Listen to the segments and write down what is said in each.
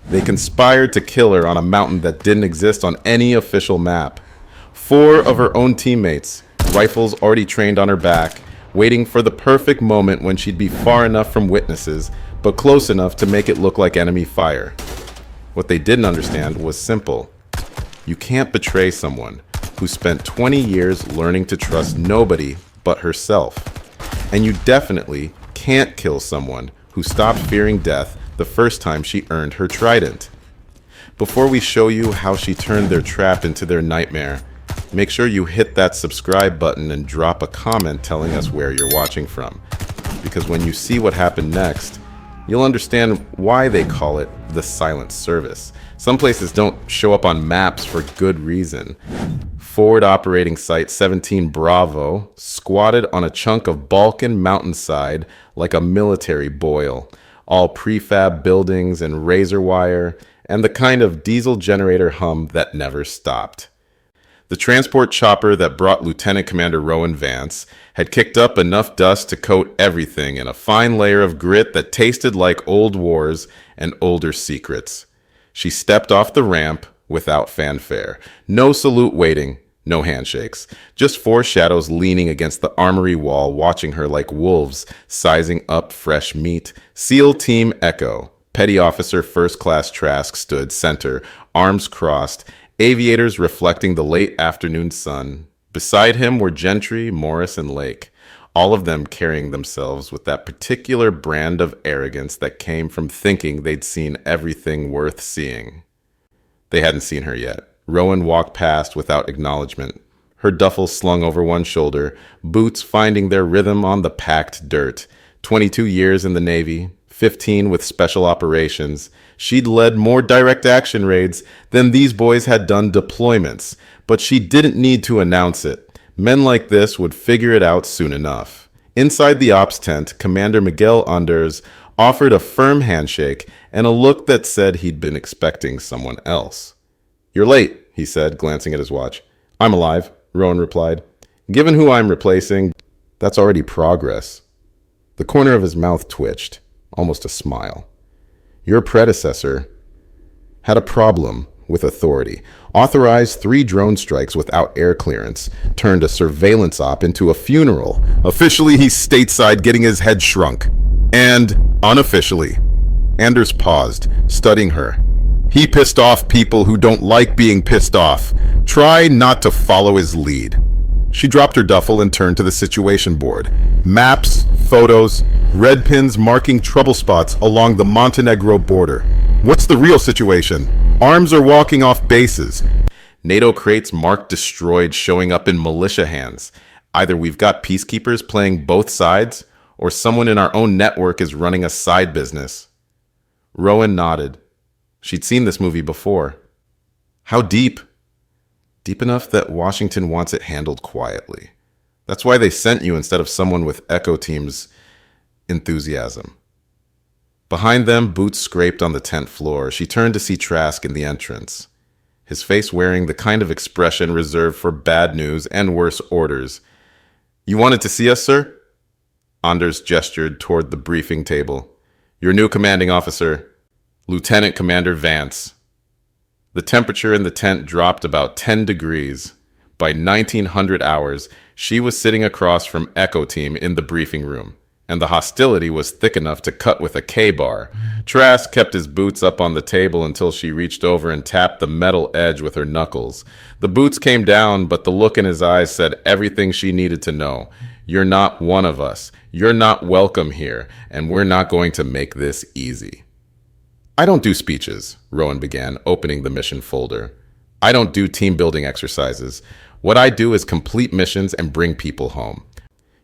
They conspired to kill her on a mountain that didn't exist on any official map. 4 of her own teammates, rifles already trained on her back, waiting for the perfect moment when she'd be far enough from witnesses, but close enough to make it look like enemy fire. What they didn't understand was simple. You can't betray someone who spent 20 years learning to trust nobody but herself. And you definitely can't kill someone who stopped fearing death the first time she earned her trident. Before we show you how she turned their trap into their nightmare, make sure you hit that subscribe button and drop a comment telling us where you're watching from. Because when you see what happened next, you'll understand why they call it the silent service. Some places don't show up on maps for good reason. Forward Operating Site 17 Bravo squatted on a chunk of Balkan mountainside like a military boil, all prefab buildings and razor wire, and the kind of diesel generator hum that never stopped. The transport chopper that brought Lieutenant Commander Rowan Vance had kicked up enough dust to coat everything in a fine layer of grit that tasted like old wars and older secrets. She stepped off the ramp without fanfare. No salute waiting, no handshakes. Just 4 shadows leaning against the armory wall, watching her like wolves, sizing up fresh meat. SEAL Team Echo, Petty Officer First Class Trask stood center, arms crossed, aviators reflecting the late afternoon sun. Beside him were Gentry, Morris, and Lake, all of them carrying themselves with that particular brand of arrogance that came from thinking they'd seen everything worth seeing. They hadn't seen her yet. Rowan walked past without acknowledgement, her duffel slung over one shoulder, boots finding their rhythm on the packed dirt. 22 years in the Navy, 15 with special operations. She'd led more direct action raids than these boys had done deployments, but she didn't need to announce it. Men like this would figure it out soon enough. Inside the ops tent, Commander Miguel Anders offered a firm handshake and a look that said he'd been expecting someone else. "You're late," he said, glancing at his watch. "I'm alive," Rowan replied. "Given who I'm replacing, that's already progress." The corner of his mouth twitched, almost a smile. "Your predecessor had a problem with authority. Authorized 3 drone strikes without air clearance, turned a surveillance op into a funeral. Officially, he's stateside getting his head shrunk. And unofficially," Anders paused, studying her, "he pissed off people who don't like being pissed off. Try not to follow his lead." She dropped her duffel and turned to the situation board. Maps, photos, red pins marking trouble spots along the Montenegro border. What's the real situation? Arms are walking off bases. NATO crates marked destroyed showing up in militia hands. Either we've got peacekeepers playing both sides, or someone in our own network is running a side business. Rowan nodded. She'd seen this movie before. How deep? Deep enough that Washington wants it handled quietly. That's why they sent you instead of someone with Echo Team's enthusiasm. Behind them, boots scraped on the tent floor. She turned to see Trask in the entrance, his face wearing the kind of expression reserved for bad news and worse orders. "You wanted to see us, sir?" Anders gestured toward the briefing table. "Your new commanding officer, Lieutenant Commander Vance." The temperature in the tent dropped about 10 degrees. By 1900 hours, she was sitting across from Echo Team in the briefing room, and the hostility was thick enough to cut with a K-bar. Trask kept his boots up on the table until she reached over and tapped the metal edge with her knuckles. The boots came down, but the look in his eyes said everything she needed to know. "You're not one of us. You're not welcome here, and we're not going to make this easy." "I don't do speeches," Rowan began, opening the mission folder. "I don't do team-building exercises. What I do is complete missions and bring people home.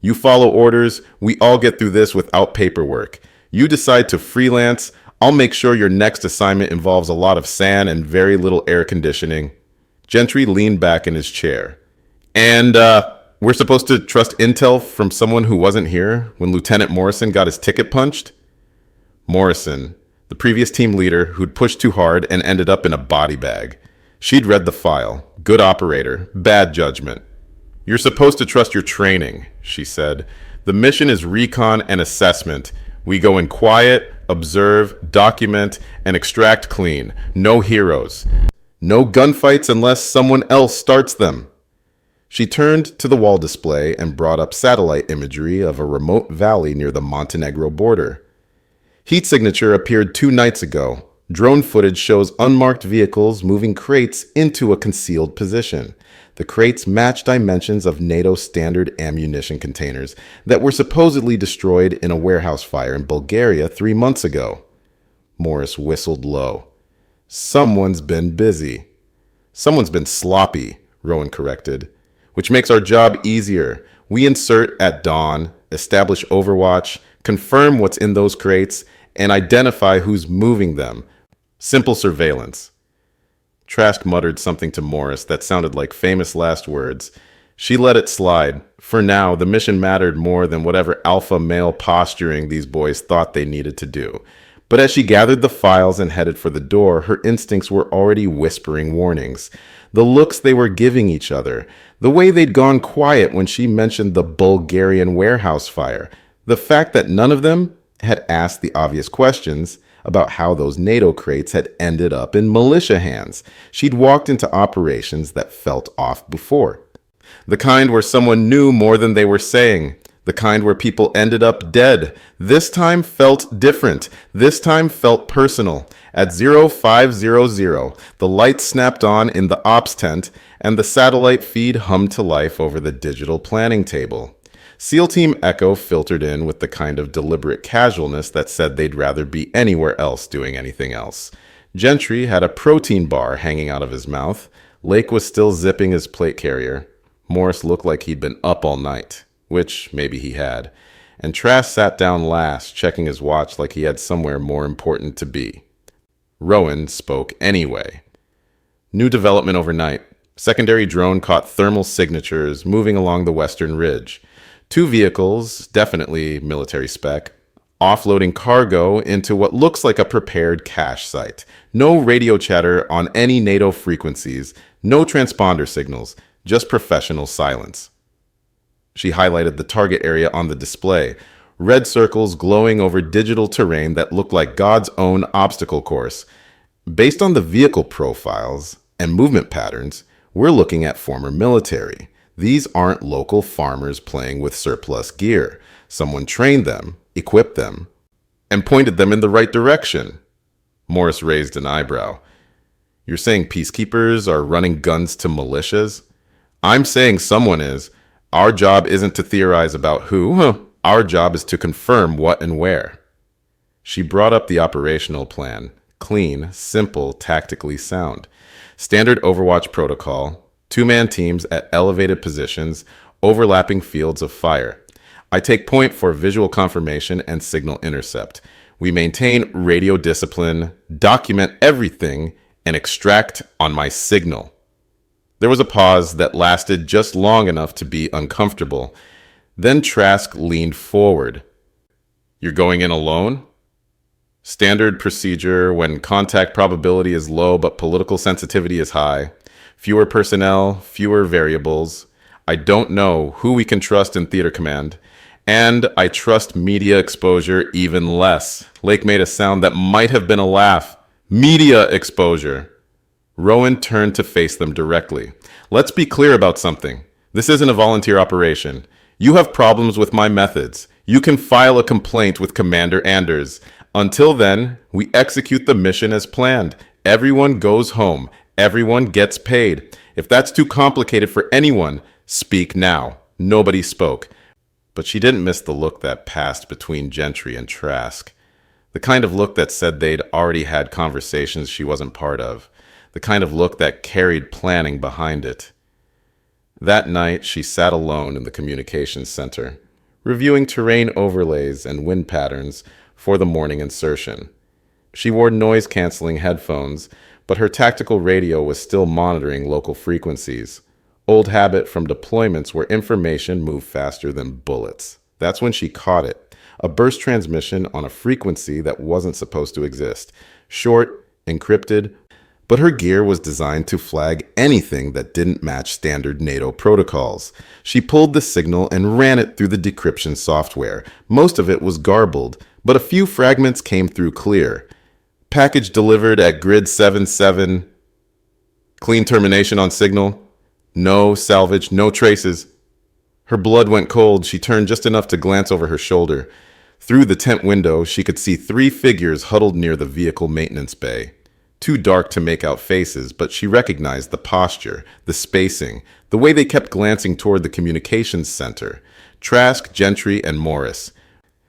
You follow orders, we all get through this without paperwork. You decide to freelance, I'll make sure your next assignment involves a lot of sand and very little air conditioning." Gentry leaned back in his chair. "And, we're supposed to trust intel from someone who wasn't here when Lieutenant Morrison got his ticket punched?" Morrison, the previous team leader who'd pushed too hard and ended up in a body bag. She'd read the file. Good operator, bad judgment. "You're supposed to trust your training," she said. "The mission is recon and assessment. We go in quiet, observe, document, and extract clean. No heroes. No gunfights unless someone else starts them. She turned to the wall display and brought up satellite imagery of a remote valley near the Montenegro border. Heat signature appeared 2 nights ago. Drone footage shows unmarked vehicles moving crates into a concealed position. The crates match dimensions of NATO standard ammunition containers that were supposedly destroyed in a warehouse fire in Bulgaria 3 months ago. Morris whistled low. Someone's been busy. Someone's been sloppy, Rowan corrected. Which makes our job easier. We insert at dawn, establish overwatch, confirm what's in those crates, and identify who's moving them. Simple surveillance. Trask muttered something to Morris that sounded like famous last words. She let it slide. For now, the mission mattered more than whatever alpha male posturing these boys thought they needed to do. But as she gathered the files and headed for the door, her instincts were already whispering warnings. The looks they were giving each other, the way they'd gone quiet when she mentioned the Bulgarian warehouse fire, the fact that none of them had asked the obvious questions about how those NATO crates had ended up in militia hands. She'd walked into operations that felt off before. The kind where someone knew more than they were saying. The kind where people ended up dead. This time felt different. This time felt personal. At 0500, the lights snapped on in the ops tent, and the satellite feed hummed to life over the digital planning table. SEAL Team Echo filtered in with the kind of deliberate casualness that said they'd rather be anywhere else doing anything else. Gentry had a protein bar hanging out of his mouth. Lake was still zipping his plate carrier. Morris looked like he'd been up all night, which maybe he had. And Trask sat down last, checking his watch like he had somewhere more important to be. Rowan spoke anyway. New development overnight. Secondary drone caught thermal signatures moving along the western ridge. 2 vehicles, definitely military spec, offloading cargo into what looks like a prepared cache site. No radio chatter on any NATO frequencies, no transponder signals, just professional silence. She highlighted the target area on the display, red circles glowing over digital terrain that looked like God's own obstacle course. Based on the vehicle profiles and movement patterns, we're looking at former military. These aren't local farmers playing with surplus gear. Someone trained them, equipped them, and pointed them in the right direction. Morris raised an eyebrow. You're saying peacekeepers are running guns to militias? I'm saying someone is. Our job isn't to theorize about who. Our job is to confirm what and where. She brought up the operational plan. Clean, simple, tactically sound. Standard Overwatch protocol. 2-man teams at elevated positions, overlapping fields of fire. I take point for visual confirmation and signal intercept. We maintain radio discipline, document everything, and extract on my signal. There was a pause that lasted just long enough to be uncomfortable. Then Trask leaned forward. You're going in alone? Standard procedure when contact probability is low but political sensitivity is high. Fewer personnel, fewer variables. I don't know who we can trust in theater command. And I trust media exposure even less. Lake made a sound that might have been a laugh. Media exposure. Rowan turned to face them directly. Let's be clear about something. This isn't a volunteer operation. You have problems with my methods. You can file a complaint with Commander Anders. Until then, we execute the mission as planned. Everyone goes home. Everyone gets paid. If that's too complicated for anyone, speak now. Nobody spoke. But she didn't miss the look that passed between Gentry and Trask. The kind of look that said they'd already had conversations she wasn't part of. The kind of look that carried planning behind it. That night, she sat alone in the communications center, reviewing terrain overlays and wind patterns for the morning insertion. She wore noise-canceling headphones, but her tactical radio was still monitoring local frequencies. Old habit from deployments where information moved faster than bullets. That's when she caught it. A burst transmission on a frequency that wasn't supposed to exist. Short, encrypted, but her gear was designed to flag anything that didn't match standard NATO protocols. She pulled the signal and ran it through the decryption software. Most of it was garbled, but a few fragments came through clear. Package delivered at grid 77. Clean termination on signal. No salvage, no traces. Her blood went cold. She turned just enough to glance over her shoulder. Through the tent window, she could see 3 figures huddled near the vehicle maintenance bay. Too dark to make out faces, but she recognized the posture, the spacing, the way they kept glancing toward the communications center. Trask, Gentry, and Morris.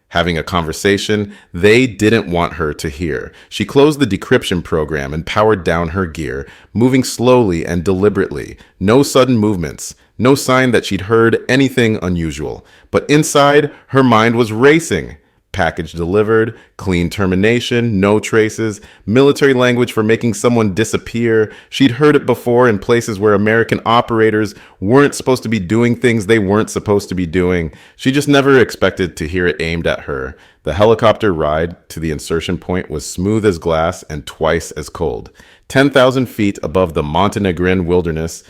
Having a conversation they didn't want her to hear. She closed the decryption program and powered down her gear, moving slowly and deliberately. No sudden movements, no sign that she'd heard anything unusual. But inside, her mind was racing. Package delivered, clean termination, no traces, military language for making someone disappear. She'd heard it before in places where American operators weren't supposed to be doing things they weren't supposed to be doing. She just never expected to hear it aimed at her. The helicopter ride to the insertion point was smooth as glass and twice as cold. 10,000 feet above the Montenegrin wilderness,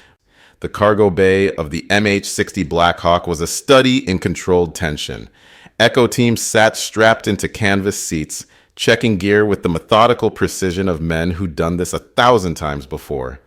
the cargo bay of the MH-60 Blackhawk was a study in controlled tension. Echo teams sat strapped into canvas seats, checking gear with the methodical precision of men who'd done this 1,000 times before.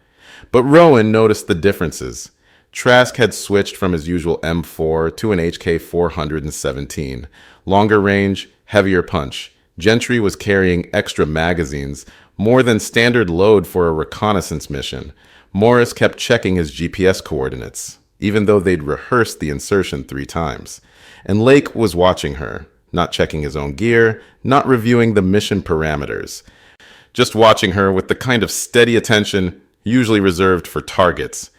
But Rowan noticed the differences. Trask had switched from his usual M4 to an HK-417. Longer range, heavier punch. Gentry was carrying extra magazines, more than standard load for a reconnaissance mission. Morris kept checking his GPS coordinates, even though they'd rehearsed the insertion 3 times. And Lake was watching her, not checking his own gear, not reviewing the mission parameters. Just watching her with the kind of steady attention usually reserved for targets.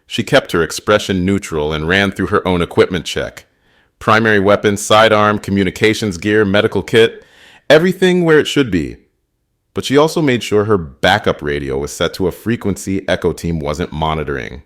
She kept her expression neutral and ran through her own equipment check. Primary weapon, sidearm, communications gear, medical kit, everything where it should be. But she also made sure her backup radio was set to a frequency Echo Team wasn't monitoring.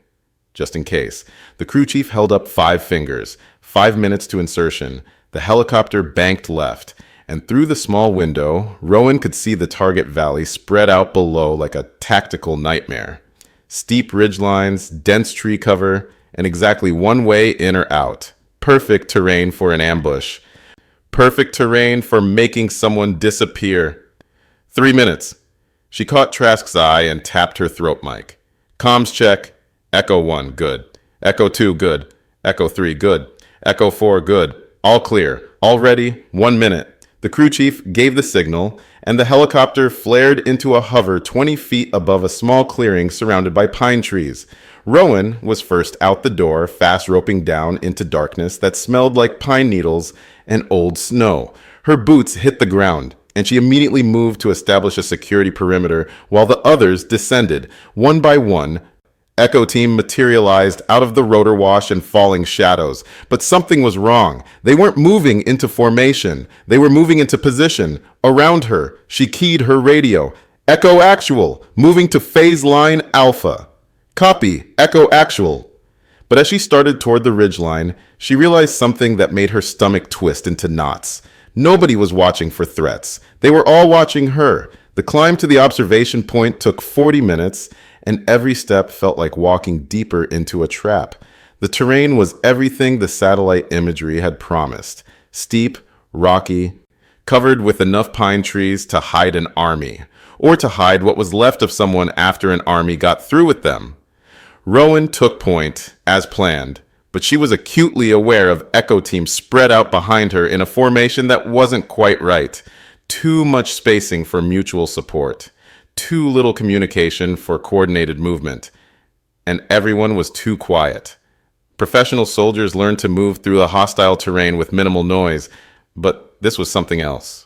Just in case. The crew chief held up 5 fingers. 5 minutes to insertion. The helicopter banked left, and through the small window, Rowan could see the target valley spread out below like a tactical nightmare. Steep ridgelines, dense tree cover, and exactly one way in or out. Perfect terrain for an ambush. Perfect terrain for making someone disappear. 3 minutes. She caught Trask's eye and tapped her throat mic. Comms check. Echo 1, good. Echo 2, good. Echo 3, good. Echo 4, good. All clear. All ready. 1 minute. The crew chief gave the signal, and the helicopter flared into a hover 20 feet above a small clearing surrounded by pine trees. Rowan was first out the door, fast roping down into darkness that smelled like pine needles and old snow. Her boots hit the ground, and she immediately moved to establish a security perimeter while the others descended, one by one. Echo Team materialized out of the rotor wash and falling shadows. But something was wrong. They weren't moving into formation. They were moving into position. Around her, she keyed her radio. Echo Actual, moving to phase line Alpha. Copy, Echo Actual. But as she started toward the ridgeline, she realized something that made her stomach twist into knots. Nobody was watching for threats. They were all watching her. The climb to the observation point took 40 minutes, and every step felt like walking deeper into a trap. The terrain was everything the satellite imagery had promised. Steep, rocky, covered with enough pine trees to hide an army, or to hide what was left of someone after an army got through with them. Rowan took point, as planned, but she was acutely aware of Echo Team spread out behind her in a formation that wasn't quite right. Too much spacing for mutual support. Too little communication for coordinated movement, and everyone was too quiet. Professional soldiers learned to move through a hostile terrain with minimal noise, but this was something else.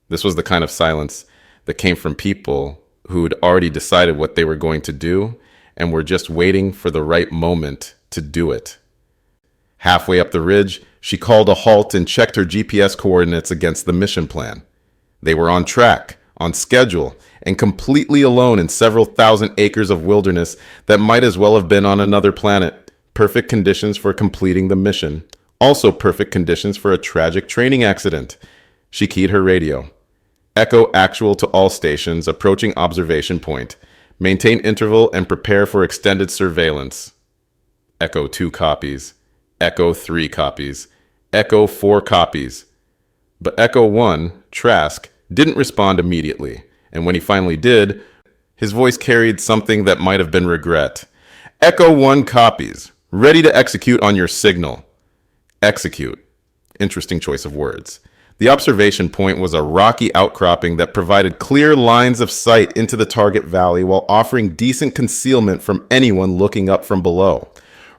This was the kind of silence that came from people who'd already decided what they were going to do and were just waiting for the right moment to do it. Halfway up the ridge, she called a halt and checked her GPS coordinates against the mission plan. They were on track, on schedule, and completely alone in several thousand acres of wilderness that might as well have been on another planet. Perfect conditions for completing the mission. Also perfect conditions for a tragic training accident. She keyed her radio. Echo Actual to all stations approaching observation point. Maintain interval and prepare for extended surveillance. Echo 2 copies. Echo 3 copies. Echo 4 copies. But Echo 1, Trask, didn't respond immediately, and when he finally did, his voice carried something that might have been regret. Echo 1 copies, ready to execute on your signal. Execute. Interesting choice of words. The observation point was a rocky outcropping that provided clear lines of sight into the target valley while offering decent concealment from anyone looking up from below.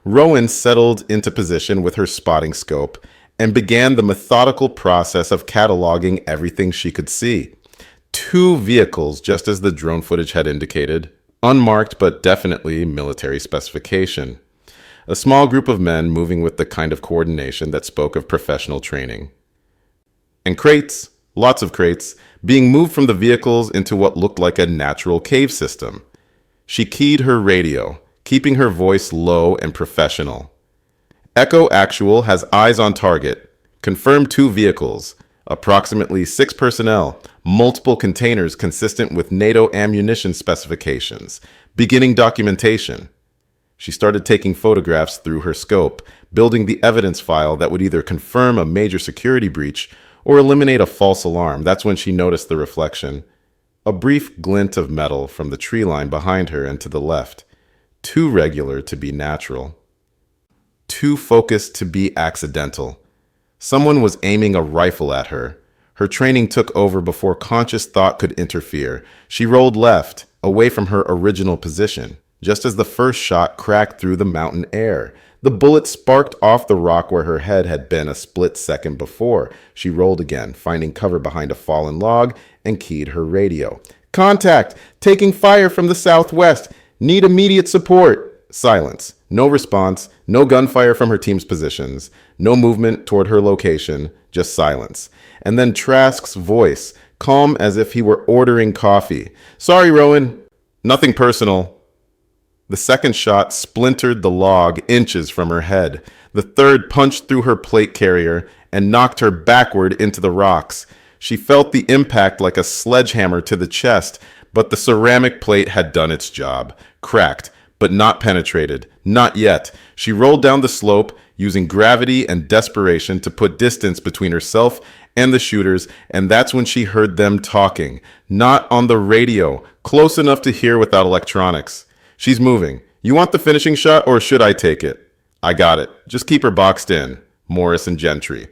Rowan settled into position with her spotting scope and began the methodical process of cataloging everything she could see. 2 vehicles, just as the drone footage had indicated, unmarked but definitely military specification. A small group of men moving with the kind of coordination that spoke of professional training. And crates, lots of crates, being moved from the vehicles into what looked like a natural cave system. She keyed her radio, keeping her voice low and professional. Echo Actual has eyes on target. Confirmed 2 vehicles, approximately 6 personnel, multiple containers consistent with NATO ammunition specifications, beginning documentation. She started taking photographs through her scope, building the evidence file that would either confirm a major security breach or eliminate a false alarm. That's when she noticed the reflection. A brief glint of metal from the tree line behind her and to the left. Too regular to be natural. Too focused to be accidental. Someone was aiming a rifle at her. Her training took over before conscious thought could interfere. She rolled left, away from her original position, just as the first shot cracked through the mountain air. The bullet sparked off the rock where her head had been a split second before. She rolled again, finding cover behind a fallen log, and keyed her radio. Contact! Taking fire from the southwest! Need immediate support! Silence. No response. No gunfire from her team's positions. No movement toward her location. Just silence. And then Trask's voice, calm as if he were ordering coffee. Sorry, Rowan. Nothing personal. The second shot splintered the log inches from her head. The third punched through her plate carrier and knocked her backward into the rocks. She felt the impact like a sledgehammer to the chest, but the ceramic plate had done its job. Cracked, but not penetrated. Not yet. She rolled down the slope, using gravity and desperation to put distance between herself and the shooters, and that's when she heard them talking. Not on the radio, close enough to hear without electronics. She's moving. You want the finishing shot, or should I take it? I got it. Just keep her boxed in. Morris and Gentry.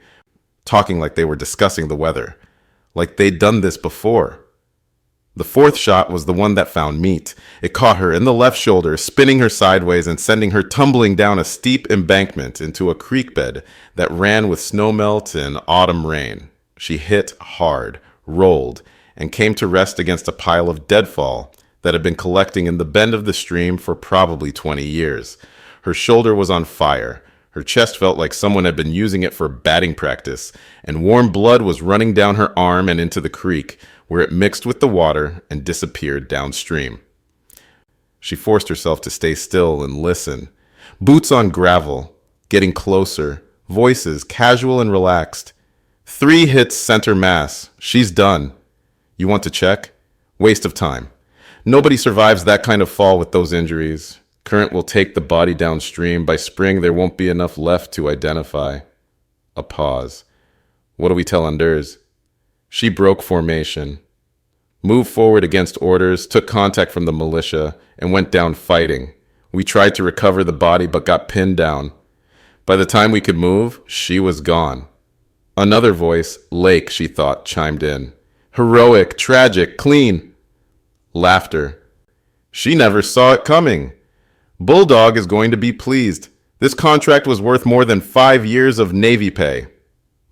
Talking like they were discussing the weather. Like they'd done this before. The fourth shot was the one that found meat. It caught her in the left shoulder, spinning her sideways and sending her tumbling down a steep embankment into a creek bed that ran with snowmelt and autumn rain. She hit hard, rolled, and came to rest against a pile of deadfall that had been collecting in the bend of the stream for probably 20 years. Her shoulder was on fire. Her chest felt like someone had been using it for batting practice, and warm blood was running down her arm and into the creek, where it mixed with the water and disappeared downstream. She forced herself to stay still and listen. Boots on gravel, getting closer, voices casual and relaxed. 3 hits center mass. She's done. You want to check? Waste of time. Nobody survives that kind of fall with those injuries. Current will take the body downstream. By spring, there won't be enough left to identify. A pause. What do we tell Anders? She broke formation, moved forward against orders, took contact from the militia, and went down fighting. We tried to recover the body but got pinned down. By the time we could move, she was gone. Another voice, Lake, she thought, chimed in. Heroic, tragic, clean. Laughter. She never saw it coming. Bulldog is going to be pleased. This contract was worth more than 5 years of Navy pay.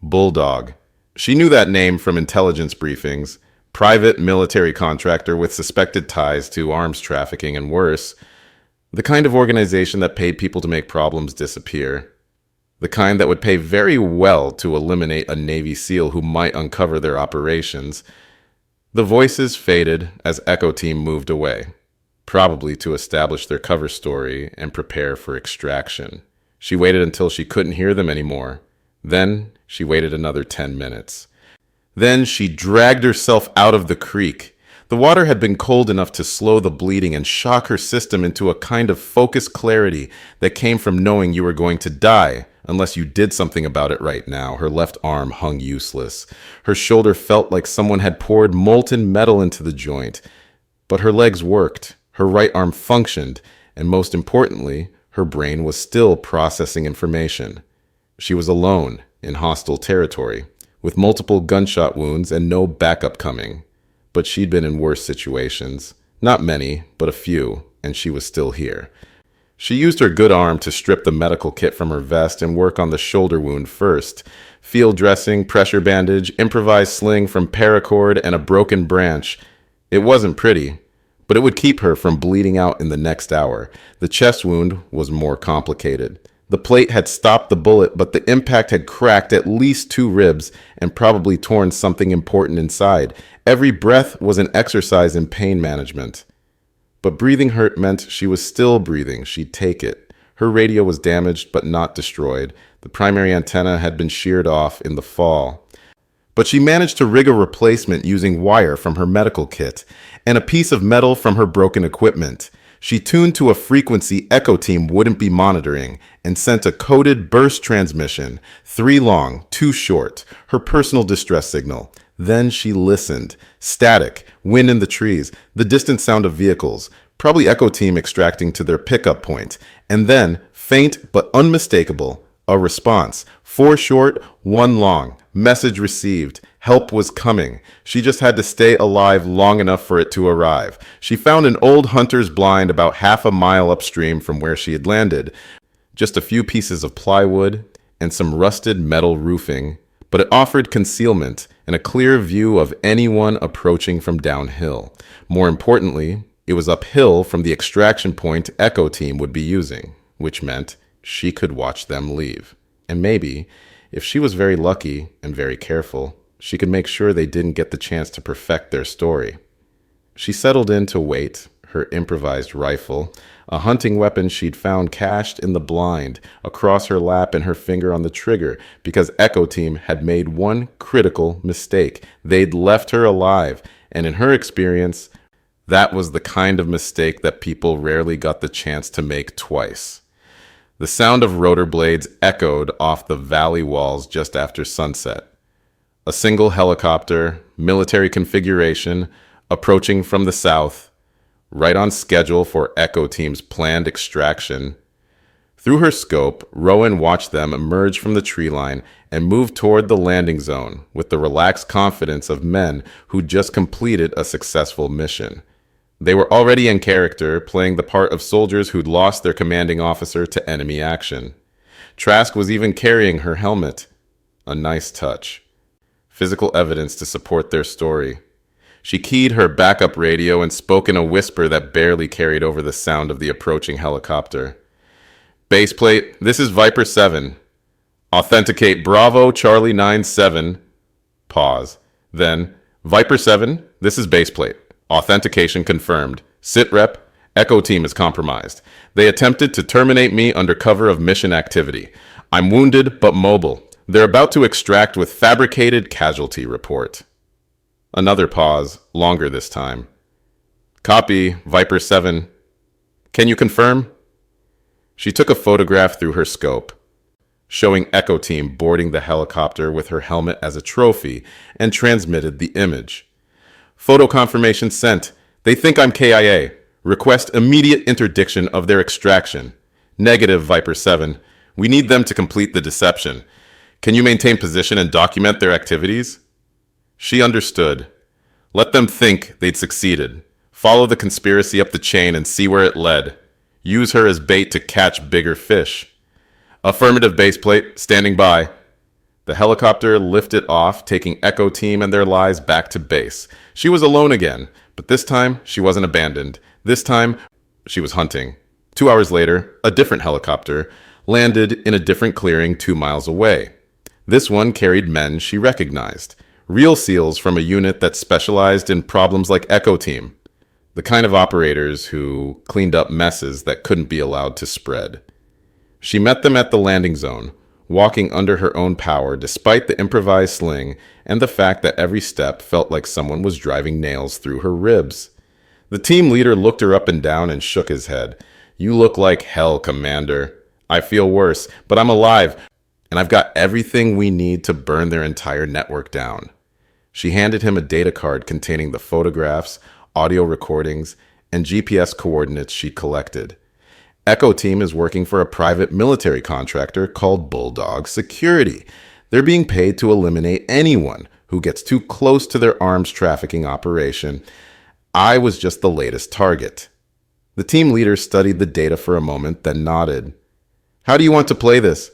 Bulldog. She knew that name from intelligence briefings. Private military contractor with suspected ties to arms trafficking and worse. The kind of organization that paid people to make problems disappear. The kind that would pay very well to eliminate a Navy SEAL who might uncover their operations. The voices faded as Echo Team moved away, probably to establish their cover story and prepare for extraction. She waited until she couldn't hear them anymore. Then she waited another 10 minutes. Then she dragged herself out of the creek. The water had been cold enough to slow the bleeding and shock her system into a kind of focused clarity that came from knowing you were going to die Unless you did something about it right now, her left arm hung useless. Her shoulder felt like someone had poured molten metal into the joint. But her legs worked, her right arm functioned, and most importantly, her brain was still processing information. She was alone in hostile territory, with multiple gunshot wounds and no backup coming. But she'd been in worse situations. Not many, but a few, and she was still here. She used her good arm to strip the medical kit from her vest and work on the shoulder wound first. Field dressing, pressure bandage, improvised sling from paracord, and a broken branch. It wasn't pretty, but it would keep her from bleeding out in the next hour. The chest wound was more complicated. The plate had stopped the bullet, but the impact had cracked at least 2 ribs and probably torn something important inside. Every breath was an exercise in pain management. But breathing hurt meant she was still breathing. She'd take it. Her radio was damaged but not destroyed. The primary antenna had been sheared off in the fall. But she managed to rig a replacement using wire from her medical kit and a piece of metal from her broken equipment. She tuned to a frequency Echo Team wouldn't be monitoring and sent a coded burst transmission, 3 long, 2 short, her personal distress signal. Then she listened. Static, wind in the trees, the distant sound of vehicles, probably Echo Team extracting to their pickup point. And then, faint but unmistakable, a response. 4 short, 1 long. Message received. Help was coming. She just had to stay alive long enough for it to arrive. She found an old hunter's blind about half a mile upstream from where she had landed. Just a few pieces of plywood and some rusted metal roofing, but it offered concealment and a clear view of anyone approaching from downhill. More importantly, it was uphill from the extraction point Echo Team would be using, which meant she could watch them leave. And maybe, if she was very lucky and very careful, she could make sure they didn't get the chance to perfect their story. She settled in to wait, her improvised rifle, a hunting weapon she'd found cached in the blind, across her lap and her finger on the trigger, because Echo Team had made one critical mistake. They'd left her alive, and in her experience, that was the kind of mistake that people rarely got the chance to make twice. The sound of rotor blades echoed off the valley walls just after sunset. A single helicopter, military configuration, approaching from the south, right on schedule for Echo Team's planned extraction. Through her scope, Rowan watched them emerge from the tree line and move toward the landing zone with the relaxed confidence of men who'd just completed a successful mission. They were already in character, playing the part of soldiers who'd lost their commanding officer to enemy action. Trask was even carrying her helmet. A nice touch. Physical evidence to support their story. She keyed her backup radio and spoke in a whisper that barely carried over the sound of the approaching helicopter. Baseplate, this is Viper 7. Authenticate Bravo Charlie 97. Pause. Then, Viper 7, this is baseplate. Authentication confirmed. Sitrep, Echo Team is compromised. They attempted to terminate me under cover of mission activity. I'm wounded but mobile. They're about to extract with fabricated casualty report. Another pause, longer this time. Copy, Viper 7. Can you confirm? She took a photograph through her scope, showing Echo Team boarding the helicopter with her helmet as a trophy, and transmitted the image. Photo confirmation sent. They think I'm KIA. Request immediate interdiction of their extraction. Negative, Viper 7. We need them to complete the deception. Can you maintain position and document their activities? She understood. Let them think they'd succeeded. Follow the conspiracy up the chain and see where it led. Use her as bait to catch bigger fish. Affirmative, baseplate. Standing by. The helicopter lifted off, taking Echo Team and their lies back to base. She was alone again, but this time she wasn't abandoned. This time she was hunting. 2 hours later, a different helicopter landed in a different clearing 2 miles away. This one carried men she recognized. Real SEALs from a unit that specialized in problems like Echo Team. The kind of operators who cleaned up messes that couldn't be allowed to spread. She met them at the landing zone, walking under her own power despite the improvised sling and the fact that every step felt like someone was driving nails through her ribs. The team leader looked her up and down and shook his head. You look like hell, Commander. I feel worse, but I'm alive. and I've got everything we need to burn their entire network down. She handed him a data card containing the photographs, audio recordings, and GPS coordinates she collected. Echo Team is working for a private military contractor called Bulldog Security. They're being paid to eliminate anyone who gets too close to their arms trafficking operation. I was just the latest target. The team leader studied the data for a moment, then nodded. How do you want to play this?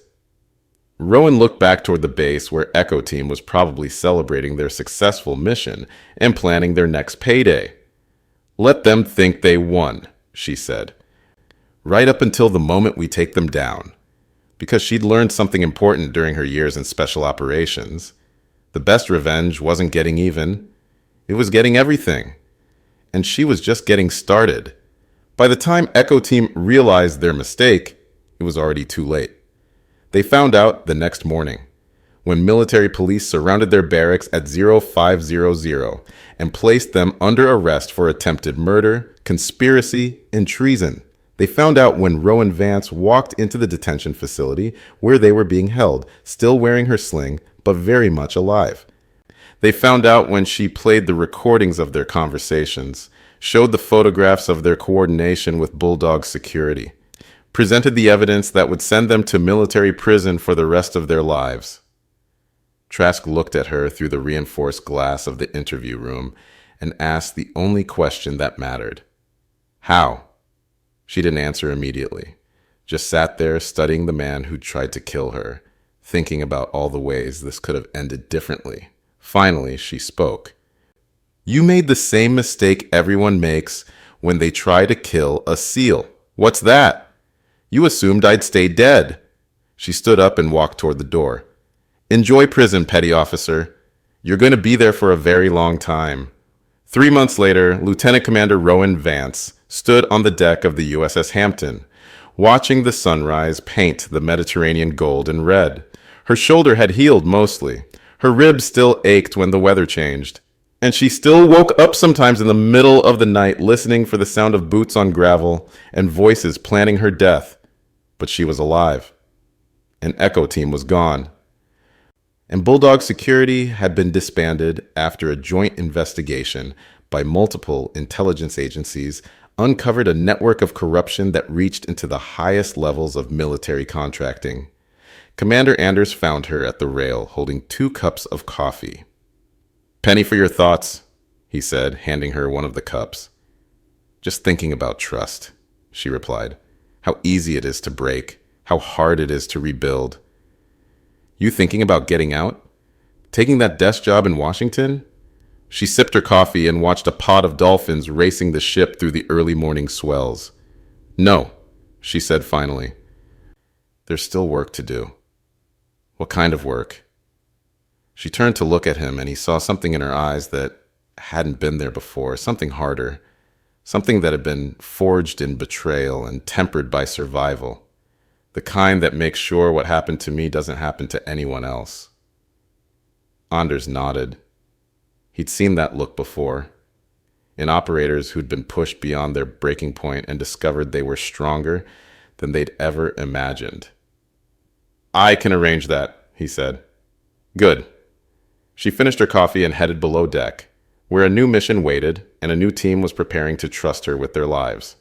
Rowan looked back toward the base where Echo Team was probably celebrating their successful mission and planning their next payday. Let them think they won, she said. Right up until the moment we take them down. Because she'd learned something important during her years in special operations. The best revenge wasn't getting even. It was getting everything. And she was just getting started. By the time Echo Team realized their mistake, it was already too late. They found out the next morning, when military police surrounded their barracks at 0500 and placed them under arrest for attempted murder, conspiracy, and treason. They found out when Rowan Vance walked into the detention facility where they were being held, still wearing her sling, but very much alive. They found out when she played the recordings of their conversations, showed the photographs of their coordination with Bulldog Security, presented the evidence that would send them to military prison for the rest of their lives. Trask looked at her through the reinforced glass of the interview room and asked the only question that mattered. How? She didn't answer immediately, just sat there studying the man who tried to kill her, thinking about all the ways this could have ended differently. Finally, she spoke. You made the same mistake everyone makes when they try to kill a SEAL. What's that? You assumed I'd stay dead. She stood up and walked toward the door. Enjoy prison, petty officer. You're going to be there for a very long time. 3 months later, Lieutenant Commander Rowan Vance stood on the deck of the USS Hampton, watching the sunrise paint the Mediterranean gold and red. Her shoulder had healed mostly. Her ribs still ached when the weather changed. And she still woke up sometimes in the middle of the night listening for the sound of boots on gravel and voices planning her death. But she was alive. And Echo Team was gone. And Bulldog Security had been disbanded after a joint investigation by multiple intelligence agencies uncovered a network of corruption that reached into the highest levels of military contracting. Commander Anders found her at the rail holding 2 cups of coffee. Penny for your thoughts, he said, handing her one of the cups. Just thinking about trust, she replied. How easy it is to break, how hard it is to rebuild. You thinking about getting out? Taking that desk job in Washington? She sipped her coffee and watched a pod of dolphins racing the ship through the early morning swells. No, she said finally. There's still work to do. What kind of work? She turned to look at him and he saw something in her eyes that hadn't been there before, something harder, something that had been forged in betrayal and tempered by survival, the kind that makes sure what happened to me doesn't happen to anyone else. Anders nodded. He'd seen that look before, in operators who'd been pushed beyond their breaking point and discovered they were stronger than they'd ever imagined. I can arrange that, he said. Good. She finished her coffee and headed below deck, where a new mission waited and a new team was preparing to trust her with their lives.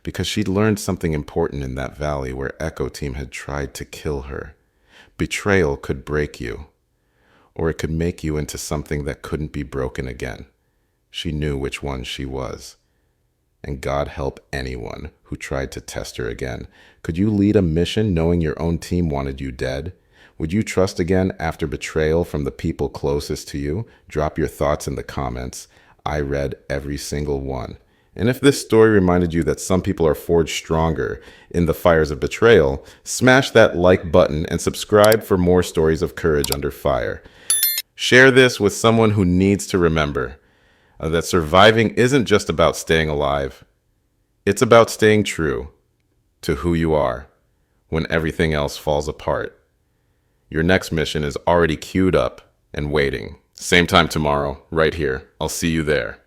Because she'd learned something important in that valley where Echo Team had tried to kill her. Betrayal could break you, or it could make you into something that couldn't be broken again. She knew which one she was. And God help anyone who tried to test her again. Could you lead a mission knowing your own team wanted you dead? Would you trust again after betrayal from the people closest to you? Drop your thoughts in the comments. I read every single one. And if this story reminded you that some people are forged stronger in the fires of betrayal, smash that like button and subscribe for more stories of courage under fire. Share this with someone who needs to remember that surviving isn't just about staying alive. It's about staying true to who you are when everything else falls apart. Your next mission is already queued up and waiting. Same time tomorrow, right here. I'll see you there.